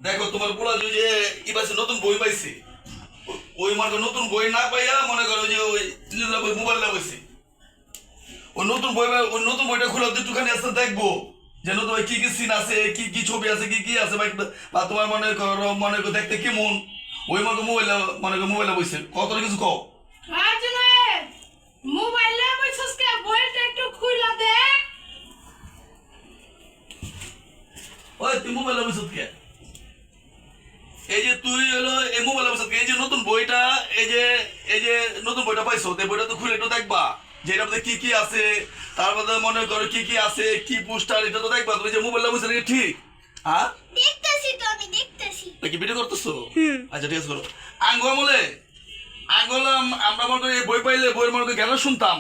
দেখো তোমার পোলা যে ইবাসে নতুন বই পাইছে, ওই মানে নতুন বই না পাইয়া মনে করো যে ওই মোবাইল লাগাইছে। ওই নতুন বইটা খুলে একটুখানি আসতে দেখবো যে নতুন ভাই কি কি সিন আছে, কি কি ছবি আছে, কি কি আছে ভাই, বা তোমার মনে করো দেখতে কেমন, ওই মনে মোবাইল মোবাইলে বইছে কত কিছু কও। মোবাইলে বইছস কে? বইটা একটু খুইলা দেখ। ওই তুই মোবাইলে বইছস কে? এই যে তুই হলো এই মোবাইলে বইছস কে? এই যে নতুন বইটা, এই যে নতুন বইটা পাইছো, এই বইটা তো খুলে একটু দেখবা যে এটার মধ্যে কি কি আছে, তার মধ্যে মনে করো কি কি আছে, কি পোস্টার, এটা তো দেখবা। তুমি যে মোবাইলে বইছো এটা ঠিক? হ্যাঁ দেখতেছি তো, আমি দেখতেছি। কি ভিডিও করতেছো? আচ্ছা ঠিক আছে করো। আঙ্গুল আমরা মনে করি এই বই পাইলে বইয়ের মনে করি জ্ঞান শুনতাম,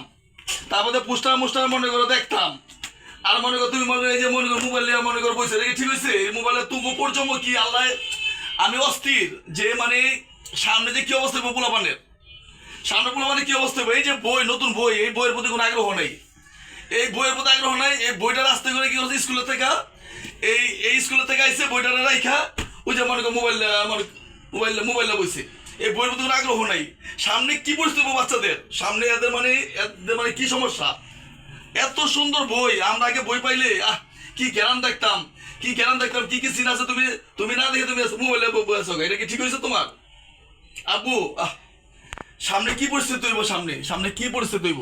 তারপরে পোস্টার মনে করো দেখতাম। আর মনে করো তুমি মনে করো এই যে মনে করো মোবাইল নিয়ে মনে করো বইছে, ঠিক হয়েছে? এই মোবাইলে তুমি পর্যন্ত কি আল্লাহ, আমি অস্থির যে মানে সামনে যে কি অবস্থা হবে পোলাপানের, সামনে পোলাপানের কি অবস্থা হবে। এই যে বই, নতুন বই, এই বইয়ের প্রতি কোনো আগ্রহ নেই, এই বইয়ের প্রতি আগ্রহ নাই। এই বইটা রাস্তায় করে কি হচ্ছে স্কুলের থেকে, এই স্কুলের থেকে আইসে বইটা রাইখা ওই যে মনে করো মোবাইলটা বইছে। এই বইয়ের প্রতি কোনো আগ্রহ নাই। সামনে কি পরিস্থিতি বাচ্চাদের সামনে, এদের মানে কি সমস্যা। এত সুন্দর বই, আমরা আগে বই পাইলে কি জ্ঞান দেখতাম, কি কি কি সিন আছে, তুমি না দেখে তুমি মোবাইলে বসো। এটা কি ঠিক হয়েছে তোমার আব্বু? সামনে কি পরিস্থিতি হইব, সামনে কি পরিস্থিতি হইব।